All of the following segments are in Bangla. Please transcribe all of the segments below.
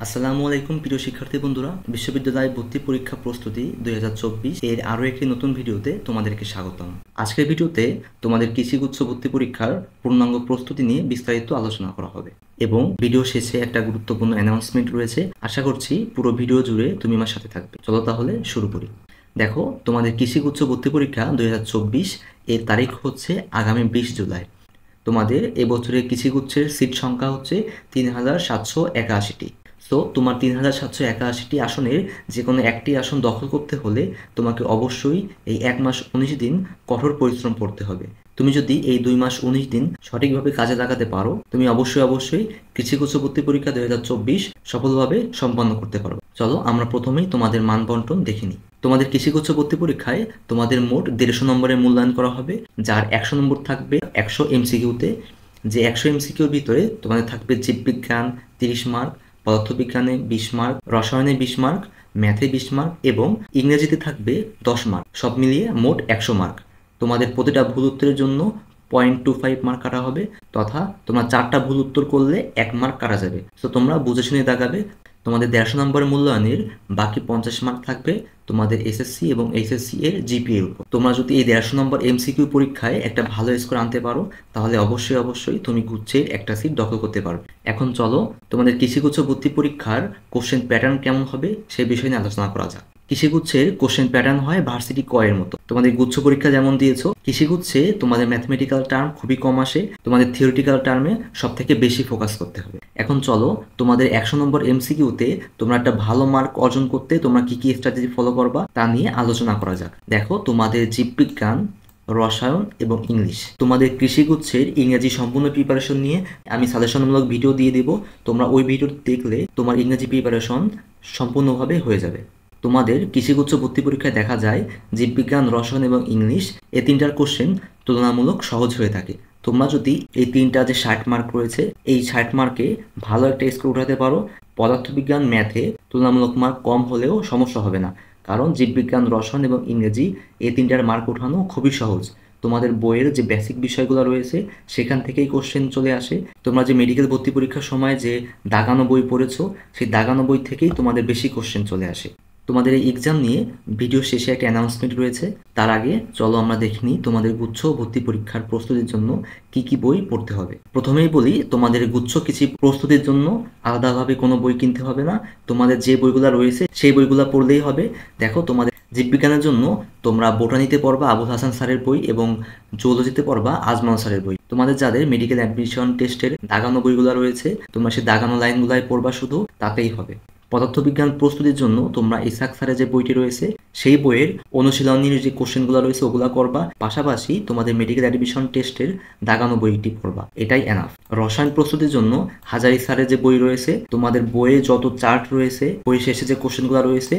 আসসালামু আলাইকুম প্রিয় শিক্ষার্থী বন্ধুরা, বিশ্ববিদ্যালয় ভর্তি পরীক্ষা প্রস্তুতি 2024 এর আরও একটি নতুন ভিডিওতে তোমাদেরকে স্বাগতম। আজকের ভিডিওতে তোমাদের কৃষিগুচ্ছ ভর্তি পরীক্ষার পূর্ণাঙ্গ প্রস্তুতি নিয়ে বিস্তারিত আলোচনা করা হবে এবং ভিডিও শেষে একটা গুরুত্বপূর্ণ অ্যানাউন্সমেন্ট রয়েছে। আশা করছি পুরো ভিডিও জুড়ে তুমি আমার সাথে থাকবে। চলো তাহলে শুরু করি। দেখো, তোমাদের কৃষিগুচ্ছ ভর্তি পরীক্ষা 2024 এর তারিখ হচ্ছে আগামী 20 জুলাই। তোমাদের এবছরের কৃষিগুচ্ছের সিট সংখ্যা হচ্ছে 3781টি। সো তোমার 3781টি আসনের যে কোনো একটি আসন দখল করতে হলে তোমাকে অবশ্যই এই 1 মাস 19 দিন কঠোর পরিশ্রম করতে হবে। তুমি যদি এই 2 মাস 19 দিন সঠিকভাবে কাজে লাগাতে পারো, তুমি অবশ্যই কৃষিগুচ্ছ ভর্তি পরীক্ষা 2024 সফলভাবে সম্পন্ন করতে পারো। চলো আমরা প্রথমেই তোমাদের মান বন্টন দেখে নিই। তোমাদের কৃষিগুচ্ছ ভর্তি পরীক্ষায় তোমাদের মোট 150 নম্বরের মূল্যায়ন করা হবে, যার 100 নম্বর থাকবে 100 এমসিকিউতে। যে 100 এমসিকিউর ভিতরে তোমাদের থাকবে জীববিজ্ঞান 30 মার্ক, পদার্থবিজ্ঞানে 20 মার্ক, রসায়নে 20 মার্ক, ম্যাথে 20 মার্ক এবং ইংরেজিতে থাকবে 10 মার্ক। সব মিলিয়ে মোট 100 মার্ক। তোমাদের প্রতিটা ভুল উত্তরের জন্য 0.25 মার্ক কাটা হবে, তথা তোমরা 4টা ভুল উত্তর করলে 1 মার্ক কাটা যাবে। তো তোমরা বুঝে শুনে দাগাবে। তোমাদের 150 নম্বরের মূল্যায়নের বাকি 50 মার্ক থাকবে তোমাদের এসএসসি এবং এইচএসসি এর জিপিএ এর উপর। তোমরা যদি এই 150 নম্বর এমসিকিউ পরীক্ষায় একটা ভালো স্কোর আনতে পারো, তাহলে অবশ্যই তুমি গুচ্ছের একটা সিট দখল করতে পারবে। এখন চলো তোমাদের কৃষিগুচ্ছ ভর্তি পরীক্ষার কোশ্চেন প্যাটার্ন কেমন হবে সেই বিষয় নিয়ে আলোচনা করা যাক। কৃষিগুচ্ছের কোশ্চেন প্যাটার্ন হয় ভার্সিটি ক এর মতো। তোমাদের গুচ্ছ পরীক্ষা যেমন দিয়েছো, কৃষিগুচ্ছে তোমাদের ম্যাথমেটিক্যাল টার্ম খুবই কম আসে, তোমাদের থিওরিটিক্যাল টার্মে সব থেকে বেশি ফোকাস করতে হবে। এখন চলো তোমাদের 100 নম্বর এমসিকিউতে তোমরা একটা ভালো মার্ক অর্জন করতে তোমরা কি কি স্ট্র্যাটেজি ফলো করবা তা নিয়ে আলোচনা করা যাক। দেখো, তোমাদের জীববিজ্ঞান, রসায়ন এবং ইংলিশ, তোমাদের কৃষিগুচ্ছের ইংরেজি সম্পূর্ণ প্রিপারেশন নিয়ে আমি সাজেশনমূলক ভিডিও দিয়ে দেব। তোমরা ওই ভিডিও দেখলে তোমার ইংরেজি প্রিপারেশন সম্পূর্ণভাবে হয়ে যাবে। তোমাদের কৃষিগুচ্ছ ভর্তি পরীক্ষায় দেখা যায় জীববিজ্ঞান, রসায়ন এবং ইংলিশ এই তিনটার কোশ্চেন তুলনামূলক সহজ হয়ে থাকে। তোমরা যদি এই তিনটা যে 60 মার্ক রয়েছে, এই 60 মার্কে ভালো একটা স্কোর উঠাতে পারো, পদার্থবিজ্ঞান, ম্যাথে তুলনামূলক মার্ক কম হলেও সমস্যা হবে না। কারণ জীববিজ্ঞান, রসায়ন এবং ইংরেজি এই তিনটার মার্ক ওঠানো খুবই সহজ। তোমাদের বইয়ের যে বেসিক বিষয়গুলো রয়েছে সেখান থেকেই কোশ্চেন চলে আসে। তোমরা যে মেডিকেল ভর্তি পরীক্ষার সময় যে দাগানো বই পড়েছো, সেই দাগানো বই থেকেই তোমাদের বেশি কোশ্চেন চলে আসে। তোমাদের এই এক্সাম নিয়ে ভিডিও শেষে একটা অ্যানাউন্সমেন্ট রয়েছে। তার আগে চলো আমরা দেখে নিই তোমাদের গুচ্ছ ভর্তি পরীক্ষার প্রস্তুতির জন্য কি কি বই পড়তে হবে। প্রথমেই বলি, তোমাদের গুচ্ছ কিছু প্রস্তুতির জন্য আলাদাভাবে কোনো বই কিনতে হবে না। তোমাদের যে বইগুলো রয়েছে সেই বইগুলো পড়লেই হবে। দেখো, তোমাদের জীববিজ্ঞানের জন্য তোমরা বোটানিতে পড়বা আবুল হাসান স্যারের বই এবং জুওলজিতে পড়বা আজমল স্যারের বই। তোমাদের যাদের মেডিকেল অ্যাডমিশন টেস্টের দাগানো বইগুলো রয়েছে, তোমরা সেই দাগানো লাইনগুলাই পড়বা শুধু, তাতেই হবে। পদার্থবিজ্ঞান প্রস্তুতির জন্য তোমরা ইসাক স্যারের যে বইটি রয়েছে সেই বইয়ের অনুশীলনীর যে কোশ্চেনগুলো রয়েছে ওগুলা করবা, পাশাপাশি তোমাদের মেডিকেল অ্যাডমিশন টেস্টের দাগানো বইটি পড়বা, এটাই এনাফ। রসায়ন প্রস্তুতির জন্য হাজারি স্যারের যে বই রয়েছে, তোমাদের বইয়ে যত চার্ট রয়েছে, বই শেষে যে কোশ্চেনগুলো রয়েছে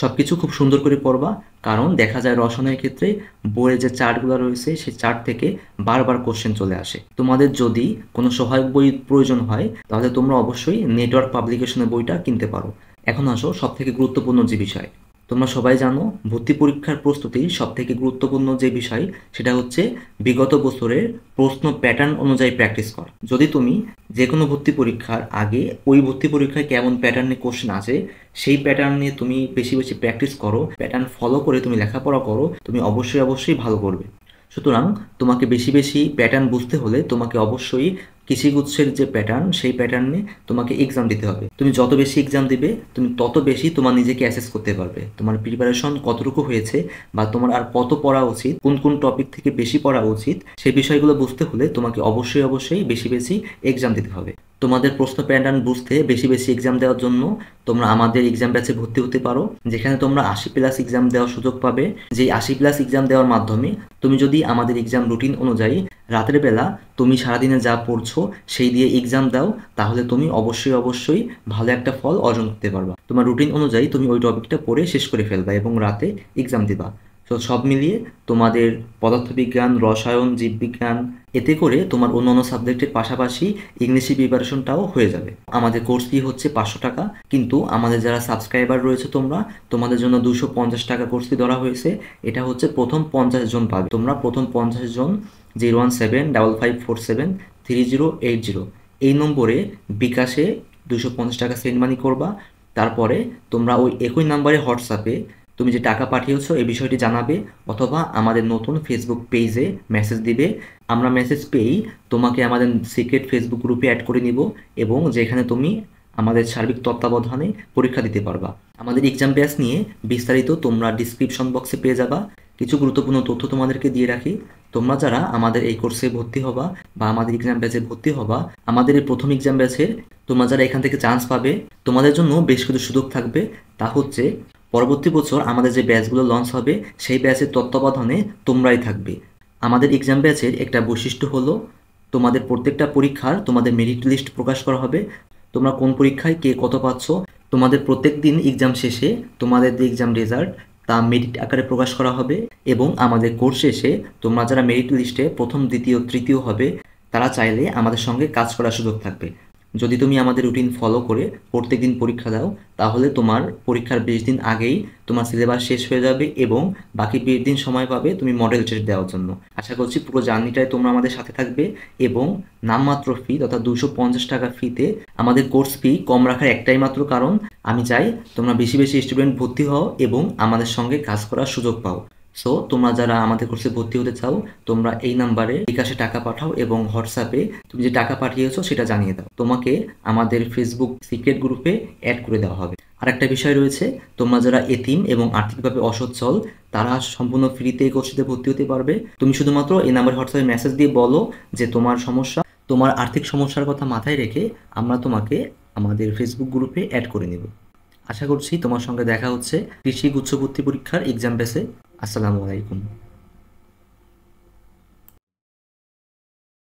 সবকিছু খুব সুন্দর করে পড়বা। কারণ দেখা যায় রসায়নের ক্ষেত্রে বইয়ের যে চার্টগুলো রয়েছে সেই চার্ট থেকে বারবার কোশ্চেন চলে আসে। তোমাদের যদি কোনো সহায়ক বই প্রয়োজন হয় তাহলে তোমরা অবশ্যই নেটওয়ার্ক পাবলিকেশনের বইটা কিনতে পারো। এখন আসো সব থেকে গুরুত্বপূর্ণ যে বিষয়। তোমরা সবাই জানো ভর্তি পরীক্ষার প্রস্তুতির সব থেকে গুরুত্বপূর্ণ যে বিষয় সেটা হচ্ছে বিগত বছরের প্রশ্ন প্যাটার্ন অনুযায়ী প্র্যাকটিস করা। যদি তুমি যে কোনো ভর্তি পরীক্ষার আগে ওই ভর্তি পরীক্ষায় কেমন প্যাটার্নে কোশ্চেন আছে সেই প্যাটার্ন নিয়ে তুমি বেশি বেশি প্র্যাকটিস করো, প্যাটার্ন ফলো করে তুমি লেখাপড়া করো, তুমি অবশ্যই ভালো করবে। সুতরাং তোমাকে বেশি বেশি প্যাটার্ন বুঝতে হলে তোমাকে অবশ্যই কৃষিগুচ্ছের যে প্যাটার্ন সেই প্যাটার্নে তোমাকে এক্সাম দিতে হবে। তুমি যত বেশি এক্সাম দিবে তুমি তত বেশি তোমার নিজেকে অ্যাসেস করতে পারবে, তোমার প্রিপারেশন কতটুকু হয়েছে বা তোমার আর কত পড়া উচিত, কোন কোন টপিক থেকে বেশি পড়া উচিত, সেই বিষয়গুলো বুঝতে হলে তোমাকে অবশ্যই বেশি বেশি এক্সাম দিতে হবে। তোমাদের প্রশ্ন প্যাটার্ন বুঝতে বেশি বেশি এক্সাম দেওয়ার জন্য তোমরা আমাদের এক্সাম ব্যাচে ভর্তি হতে পারো, যেখানে তোমরা 80+ এক্সাম দেওয়ার সুযোগ পাবে। যেই 80+ এক্সাম দেওয়ার মাধ্যমে তুমি যদি আমাদের এক্সাম রুটিন অনুযায়ী রাতের বেলা তুমি সারাদিনে যা পড়ছো সেই দিয়ে এক্সাম দাও, তাহলে তুমি অবশ্যই ভালো একটা ফল অর্জন করতে পারবা। তোমার রুটিন অনুযায়ী তুমি ওই টপিকটা পড়ে শেষ করে ফেলবা এবং রাতে এক্সাম দিবা। তো সব মিলিয়ে তোমাদের পদার্থবিজ্ঞান, রসায়ন, জীববিজ্ঞান, এতে করে তোমার অন্যান্য সাবজেক্টের পাশাপাশি ইংলিশে প্রিপারেশনটাও হয়ে যাবে। আমাদের কোর্স ফি হচ্ছে 500 টাকা, কিন্তু আমাদের যারা সাবস্ক্রাইবার রয়েছে তোমাদের জন্য 250 টাকা কোর্স ফি ধরা হয়েছে। এটা হচ্ছে প্রথম 50 জন পাবে। তোমরা প্রথম 50 জন 01755473080 এই নম্বরে বিকাশে 250 টাকা সেন্ড মানি করবা। তারপরে তোমরা ওই একই নাম্বারে হোয়াটসঅ্যাপে তুমি যে টাকা পাঠিয়েছো এই বিষয়টি জানাবে, অথবা আমাদের নতুন ফেসবুক পেজে মেসেজ দিবে। আমরা মেসেজ পেয়েই তোমাকে আমাদের সিক্রেট ফেসবুক গ্রুপে অ্যাড করে নিব, এবং যেখানে তুমি আমাদের সার্বিক তত্ত্বাবধানে পরীক্ষা দিতে পারবা। আমাদের এক্সাম ব্যাচ নিয়ে বিস্তারিত তোমরা ডিসক্রিপশন বক্সে পেয়ে যাবা। কিছু গুরুত্বপূর্ণ তথ্য তোমাদেরকে দিয়ে রাখি। তোমরা যারা আমাদের এই কোর্সে ভর্তি হবা বা আমাদের এক্সাম ব্যাচে ভর্তি হবা, আমাদের এই প্রথম এক্সাম ব্যাচের তোমরা যারা এখান থেকে চান্স পাবে, তোমাদের জন্য বেশ কিছু সুযোগ থাকবে। তা হচ্ছে, পরবর্তী বছর আমাদের যে ব্যাচগুলো লঞ্চ হবে সেই ব্যাচের তত্ত্বাবধানে তোমরাই থাকবে। আমাদের এক্সাম ব্যাচের একটা বৈশিষ্ট্য হলো, তোমাদের প্রত্যেকটা পরীক্ষার তোমাদের মেরিট লিস্ট প্রকাশ করা হবে। তোমরা কোন পরীক্ষায় কে কত পাচ্ছ, তোমাদের প্রত্যেক দিন এক্সাম শেষে তোমাদের যে এক্সাম রেজাল্ট তা মেরিট আকারে প্রকাশ করা হবে। এবং আমাদের কোর্স শেষে তোমরা যারা মেরিট লিস্টে প্রথম, দ্বিতীয়, তৃতীয় হবে, তারা চাইলে আমাদের সঙ্গে কাজ করার সুযোগ থাকবে। যদি তুমি আমাদের রুটিন ফলো করে প্রত্যেক দিন পরীক্ষা দাও, তাহলে তোমার পরীক্ষার 20 দিন আগেই তোমার সিলেবাস শেষ হয়ে যাবে এবং বাকি 20 দিন সময় পাবে তুমি মডেল টেস্ট দেওয়ার জন্য। আশা করছি পুরো জার্নিটায় তোমরা আমাদের সাথে থাকবে, এবং নামমাত্র ফি অর্থাৎ 250 টাকা ফিতে আমাদের কোর্স ফি কম রাখার একটাই মাত্র কারণ, আমি চাই তোমরা বেশি বেশি স্টুডেন্ট ভর্তি হও এবং আমাদের সঙ্গে কাজ করার সুযোগ পাও। সো তোমরা যারা আমাদের কোর্সে ভর্তি হতে চাও, তোমরা এই নাম্বারে বিকাশে টাকা পাঠাও এবং হোয়াটসঅ্যাপে তুমি যে টাকা পাঠিয়েছো সেটা জানিয়ে দাও। তোমাকে আমাদের ফেসবুক সিক্রেট গ্রুপে অ্যাড করে দেওয়া হবে। আর একটা বিষয় রয়েছে, তোমরা যারা এতিম এবং আর্থিকভাবে অসচ্ছল, তারা সম্পূর্ণ ফ্রিতে এই কোর্সে ভর্তি হতে পারবে। তুমি শুধুমাত্র এই নাম্বারে হোয়াটসঅ্যাপে মেসেজ দিয়ে বলো যে তোমার সমস্যা, তোমার আর্থিক সমস্যার কথা মাথায় রেখে আমরা তোমাকে আমাদের ফেসবুক গ্রুপে অ্যাড করে নেব। আশা করছি তোমার সঙ্গে দেখা হচ্ছে কৃষি গুচ্ছ ভর্তি পরীক্ষার এক্সাম ব্যাচে। আসসালামু আলাইকুম।